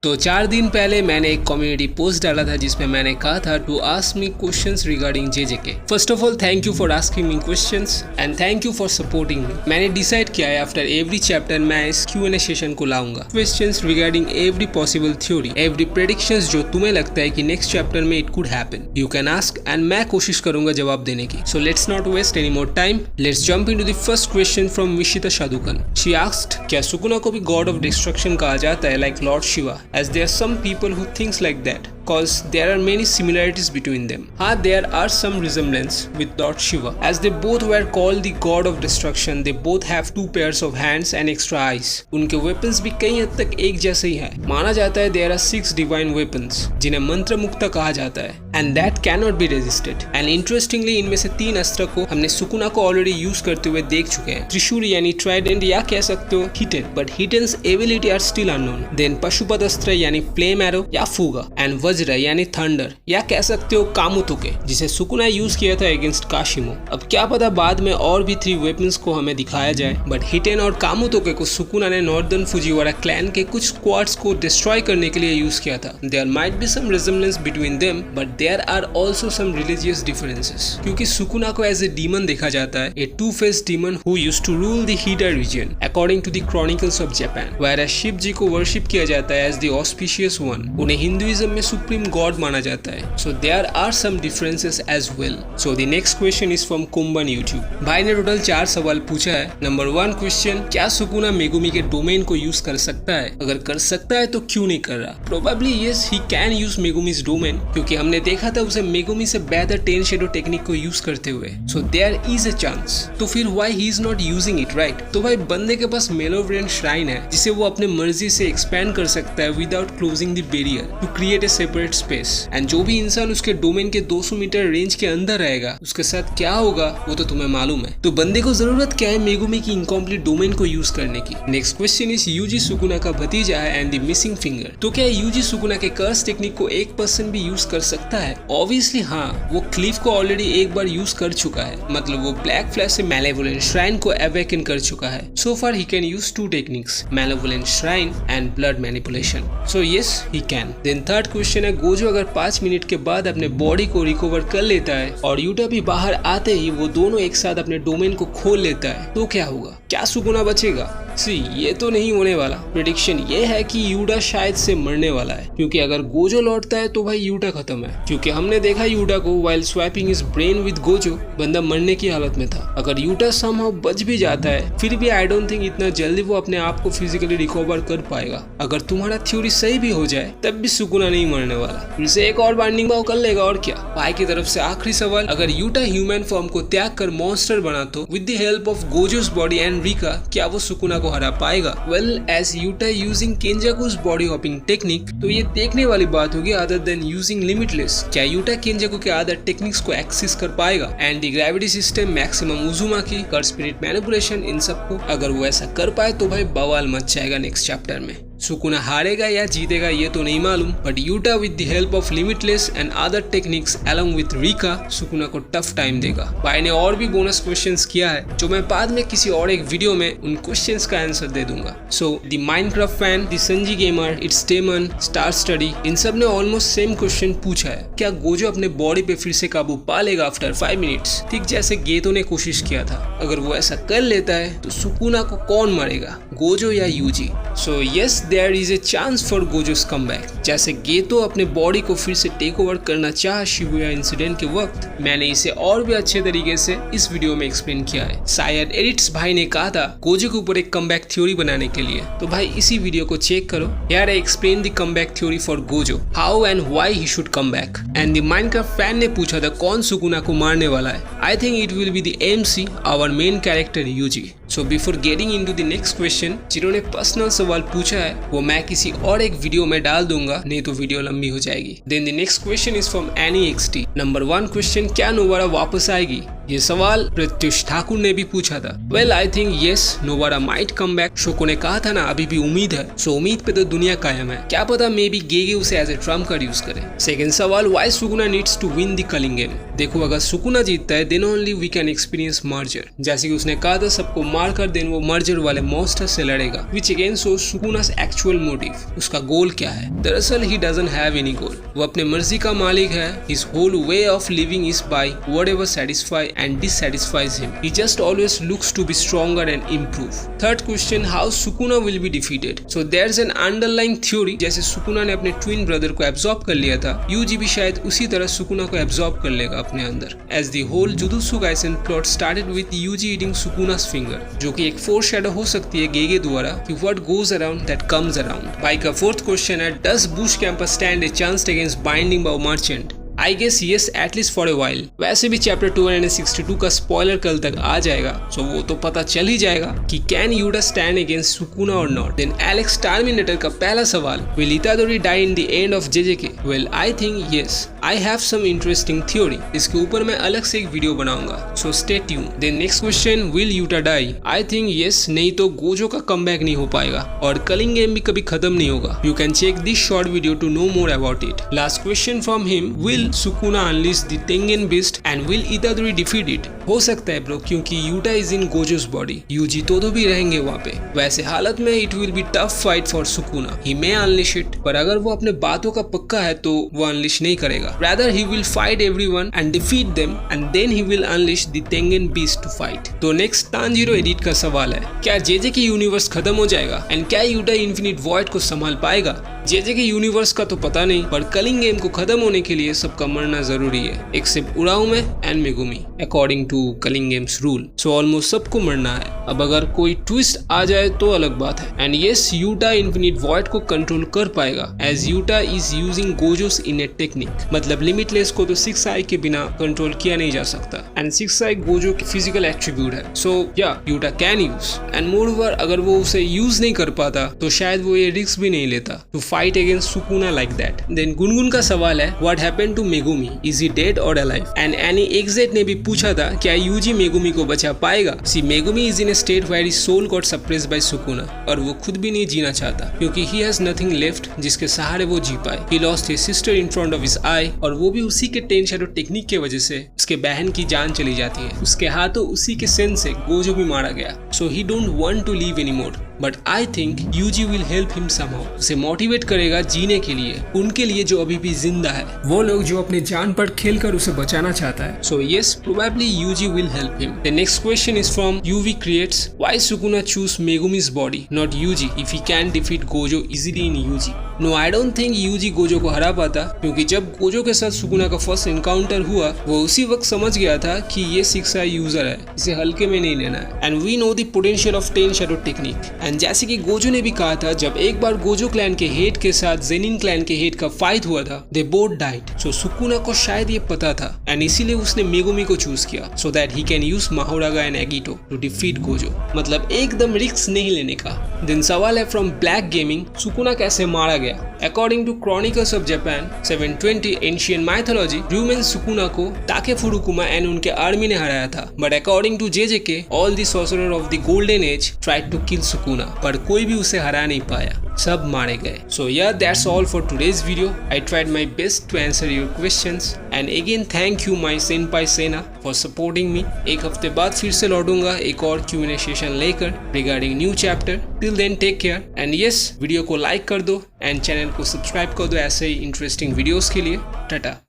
तो 4 दिन पहले मैंने एक कम्युनिटी पोस्ट डाला था जिसमें मैंने कहा था to ask me questions regarding JJK. First of all thank you for asking me questions and thank you for supporting me. मैंने डिसाइड किया है आफ्टर एवरी चैप्टर मैं इस Q&A सेशन को लाऊंगा, questions regarding every possible theory, every predictions जो तुम्हें लगता है कि नेक्स्ट चैप्टर में it could happen, you can ask and मैं कोशिश करूंगा जवाब देने की। So let's not waste any more time, let's jump into the first question from मिशिता शादुकन। शी आस्क्ड, क्या सुकुना को भी गॉड ऑफ डिस्ट्रक्शन कहा जाता है like lord Shiva, as there are some people who thinks like that cause there are many similarities between them. There are some resemblance with Lord Shiva as they both were called the god of destruction. They both have 2 pairs of hands and extra eyes. उनके weapons भी कई हद तक एक जैसे ही हैं। माना जाता है there are 6 divine weapons जिन्हें मंत्र मुक्ता कहा जाता है and that cannot be resisted. And interestingly इनमें से 3 अस्त्र को हमने सुकुना को ऑलरेडी यूज करते हुए देख चुके हैं। त्रिशूल यानी ट्राइडेंट या कह सकते हो हिटन, बट हिटन्स ability are still unknown. Then Pashupat astra यानी फ्लेम एरो या फूगा एंड वज्र यानी थंडर या कह सकते हो कामुतोके जिसे सुकुना यूज किया था अगेंस्ट काशिमो। अब क्या पता बाद में और भी 3 वेपन्स को हमें दिखाया जाए, बट हिटेन और कामुतोके को सुकुना ने नॉर्दर्न फुजिवारा क्लैन के कुछ स्क्वाड्स को डिस्ट्रॉय करने के लिए यूज किया था। There might be some resemblance between them but there are also some religious differences, क्योंकि सुकुना को एज ए डीमन देखा जाता है, a 2-faced demon who used to rule the Hida region according to the chronicles of Japan, where Shiv ji को worship किया जाता है as the auspicious one. उन्हें हिंदुइज्म में सुप्रीम गॉड माना जाता है। So there are some differences as well. So the next question is from कुंबन यूट्यूब। भाई ने टोटल 4 सवाल पूछा है। नंबर 1 क्वेश्चन, क्या सुकुना मेगुमी के डोमेन को यूज कर सकता है? अगर कर सकता है तो क्यों नहीं कर रहा? Probably yes, he can use Megumi's domain, क्योंकि हमने देखा था उसे मेगुमी से बेहतर 10 शेडो टेक्निक को यूज करते हुए। So there is a chance. तो फिर why he is not using it, right? तो भाई बंदे के पास मेलोवरियन श्राइन है जिसे वो अपने मर्जी से एक्सपैंड कर सकता है without closing the barrier to create a separate space. And जो भी इंसान उसके डोमेन के 200 मीटर रेंज के अंदर रहेगा उसके साथ क्या होगा वो तो तुम्हें मालूम है। तो बंदे को जरूरत क्या है मेगुमी की इनकम्प्लीट डोमेन को यूज करने की? Next question is, Yuji Sukuna का भतीजा है एंड द मिसिंग फिंगर। तो क्या यूजी सुकुना के कर्स टेक्निक को 1% भी यूज कर सकता है? ऑब्वियसली हाँ, वो क्लिफ को ऑलरेडी एक बार यूज कर चुका है, मतलब वो ब्लैक फ्लैश से मैलेवोलेंट श्राइन को अवेकन कर चुका है। So far he can use 2 techniques, malevolent shrine and blood manipulation. So yes he can. Then third question है, गोजो अगर 5 मिनट के बाद अपने बॉडी को रिकवर कर लेता है और यूटा भी बाहर आते ही वो दोनों एक साथ अपने डोमेन को खोल लेता है तो क्या होगा? क्या सुकुना बचेगा? ये तो नहीं होने वाला। प्रेडिक्शन ये है कि यूटा शायद से मरने वाला है, क्योंकि अगर गोजो लौटता है तो भाई यूटा खत्म है, क्योंकि हमने देखा यूटा को while swapping his brain with Gojo बंदा मरने की हालत में था। अगर यूटा समहाउ बच भी जाता है फिर भी आई डोंट थिंक इतना जल्दी वो अपने आप को फिजिकली रिकवर कर पाएगा। अगर तुम्हारा थ्योरी सही भी हो जाए तब भी सुकुना नहीं मरने वाला, फिर से एक और बाइंडिंग बाव कर लेगा और क्या। भाई की तरफ से आखिरी सवाल, अगर यूटा ह्यूमन फॉर्म को त्याग कर मॉन्स्टर बना तो with the help of Gojo's body and Rika क्या वो सुकुना को हरा पाएगा? Well, as Yuta using Kenjaku's body hopping technique, तो ये देखने वाली बात होगी अदर देन यूजिंग लिमिटलेस। क्या यूटा केंजाकू के अदर टेक्निक्स को एक्सेस कर पाएगा? And the gravity system, maximum Uzumaki, curse spirit manipulation, इन सबको अगर वो ऐसा कर पाए तो भाई बवाल मच जाएगा नेक्स्ट चैप्टर में। सुकुना हारेगा या जीतेगा ये तो नहीं मालूम, but Yuta with the help of limitless and other techniques along with Rika Sukuna को टफ टाइम देगा। भाई ने और भी बोनस क्वेश्चंस किया है जो मैं बाद में किसी और एक वीडियो में उन क्वेश्चंस का आंसर दे दूंगा। So the Minecraft fan, the Sanji gamer, it's टेमन, स्टार स्टडी, इन सब ने ऑलमोस्ट सेम क्वेश्चन पूछा है, क्या गोजो अपने बॉडी पे फिर से काबू पा लेगा आफ्टर 5 मिनट्स, ठीक जैसे गेतो ने कोशिश किया था? अगर वो ऐसा कर लेता है तो सुकुना को कौन मारेगा, गोजो या Yuji? So yes, there is a chance for Gojo's comeback. जैसे गेतो अपने बॉडी को फिर से टेक ओवर करना चाहा शिबुया इंसिडेंट के वक्त, मैंने इसे और भी अच्छे तरीके से इस वीडियो में एक्सप्लेन किया है। शायद एडिट्स भाई ने कहा था गोजो के ऊपर एक कमबैक थ्योरी बनाने के लिए, तो भाई इसी वीडियो को चेक करो। यार, I explain the comeback theory for Gojo, how and why he should come back. And the Minecraft fan ने पूछा था कौन सुकुना को मारने वाला है? I think it will be the MC, our main character Yuji. So before getting into the next question, जिन्होंने पर्सनल सवाल पूछा है वो मैं किसी और एक वीडियो में डाल दूंगा, नहीं तो वीडियो लंबी हो जाएगी। Then the next question is from any XT. Number 1 question, क्या नोवारा वापस आएगी? ये सवाल प्रत्युष ठाकुर ने भी पूछा था। Well I think yes, Nobara might come back. Shoko ने कहा था ना अभी भी उम्मीद है, सो उम्मीद पे तो दुनिया कायम है, क्या पता मे बी गेगे उसे as a trump card use करे। सेकंड सवाल, why Sukuna needs to win the culling game. देखो अगर सुकुना जीतता है then only we can experience merger. जैसे कि उसने कहा था सबको मार कर देन वो मर्जर वाले मॉन्स्टर से लड़ेगा, which again show Sukuna's actual motive. उसका गोल क्या है? दरअसल he doesn't have any goal, वो अपने मर्जी का मालिक है। His whole way of living is by whatever satisfy and dissatisfies him. He just always looks to be stronger and improve. Third question, how Sukuna will be defeated. So there is an underlying theory, जैसे Sukuna ने अपने twin brother को absorb कर लिया था, UG भी शायद उसी तरह सुकुना को एब्जॉर्ब कर लेगा अपने अंदर। As the whole Jujutsu Kaisen plot started with Yuji eating Sukuna's finger, जो कि एक फोरशैडो हो सकती है गेगे द्वारा कि what goes around that comes around. बाई का फोर्थ क्वेश्चन है, does bush campus stand a chance against binding by merchant. I guess yes, at least for a while. वैसे भी चैप्टर 262 का स्पॉइलर कल तक आ जाएगा, सो वो तो पता चल ही जाएगा कि can Yuta stand against Sukuna और नॉट। देन एलेक्स टर्मिनेटर का पहला सवाल, will Itadori die in the end of JJK. Well I think yes, I have some interesting theory, इसके ऊपर मैं अलग से एक वीडियो बनाऊंगा, so stay tune. Then next question, will Yuta die. I think yes, नहीं तो गोजो का कमबैक नहीं हो पाएगा और कलिंग गेम भी कभी खत्म नहीं होगा। You can check this short video to know more about it. Last question from him, will Sukuna unleash the Tengen Beast and will Itadori defeat it? हो सकता है ब्रो, क्योंकि Yuta is in Gojo's body, Yuji तो भी रहेंगे वहाँ पे। वैसे हालत में it will be tough fight for Sukuna, he may unleash it, पर अगर वो अपने बातों का पक्का है तो वो अनलिश नहीं करेगा। Rather he will fight everyone and defeat them and then he will unleash the Tengen beast to fight. तो नेक्स्ट तांजीरो एडिट का सवाल है, क्या जेजे की यूनिवर्स खत्म हो जाएगा एंड क्या यूटा इन्फिनिट वॉइड को संभाल पाएगा? जेजे के यूनिवर्स का तो पता नहीं, पर कलिंग गेम को खत्म होने के लिए सबका मरना जरूरी है, except Uraume and Megumi according to culling games rule. So almost सबको मरना है। अब अगर कोई ट्विस्ट आ जाए तो अलग बात है। And yes, Yuta infinite void को कंट्रोल कर पाएगा as Yuta is using Gojo's innate technique. मतलब लिमिटलेस को तो 6 आई के बिना कंट्रोल किया नहीं जा सकता एंड 6 आई गोजो की फिजिकल एट्रीब्यूट है। सो या Utah can use and more over अगर वो उसे यूज नहीं कर पाता तो शायद वो ये रिस्क भी नहीं लेता to fight against Sukuna like that. Then Gungun का सवाल है, what happened to Megumi, is he dead और अलाइव? एंड एनी एक्जेट ने भी पूछा था क्या यूजी मेगुमी को बचा पाएगा। See Megumi is in a state where his soul got suppressed by Sukuna, और वो खुद भी नहीं जीना चाहता क्योंकि ही हैज नथिंग लेफ्ट जिसके सहारे वो जी पाए। He lost his sister in front of his eye, और वो भी उसी के टेन शैडो टेक्निक के वजह से उसके बहन की जान चली जाती है। उसके हाथों उसी के सेंस से गोजो भी मारा गया। So he don't want to live anymore, but I think Yuji will help him somehow. उसे मोटिवेट करेगा जीने के लिए, उनके लिए जो अभी भी जिंदा है, वो लोग जो अपने जान पर खेलकर उसे बचाना चाहता है। So yes, probably Yuji will help him. The next question is from UV creates, why Sukuna choose Megumi's body not Yuji if he can defeat Gojo easily in Yuji. No, I don't think Yuji Gojo को हरा पाता, क्योंकि जब Gojo के साथ Sukuna का first encounter हुआ वो उसी वक्त समझ गया था कि ये 6 आई यूजर है, इसे हल्के में नहीं लेना है। And we know the potential of 10 shadow technique. And जैसे कि गोजो ने भी कहा था, जब एक बार गोजो क्लैन के हेड के साथ जेनिन क्लैन के हेड का फाइट हुआ था, they both died. So Sukuna को शायद ये पता था एंड इसीलिए उसने मेगुमी को चूज किया so that he can use Mahoraga and Agito to defeat Gojo. मतलब एकदम रिस्क नहीं लेने का। देन सवाल है फ्रॉम ब्लैक गेमिंग, सुकुना कैसे मारा गया? According to Chronicles of Japan 720 Ancient Mythology, Ryumen Sukuna को ताके फुरुकुमा एंड उनके आर्मी ने हराया था। But according to JJK, all the sorcerer of the Golden Age tried to kill Sukuna, पर कोई भी उसे हरा नहीं पाया, सब मारे गए। So yeah, that's all for today's video. I tried my best to answer your questions. And again, thank you my senpai Sena for supporting me. एक हफ्ते बाद फिर से लौटूंगा एक और Q&A सेशन लेकर regarding new chapter. Till then, take care. And yes, video को लाइक कर दो एंड चैनल को सब्सक्राइब कर दो ऐसे ही इंटरेस्टिंग वीडियोस के लिए। टाटा।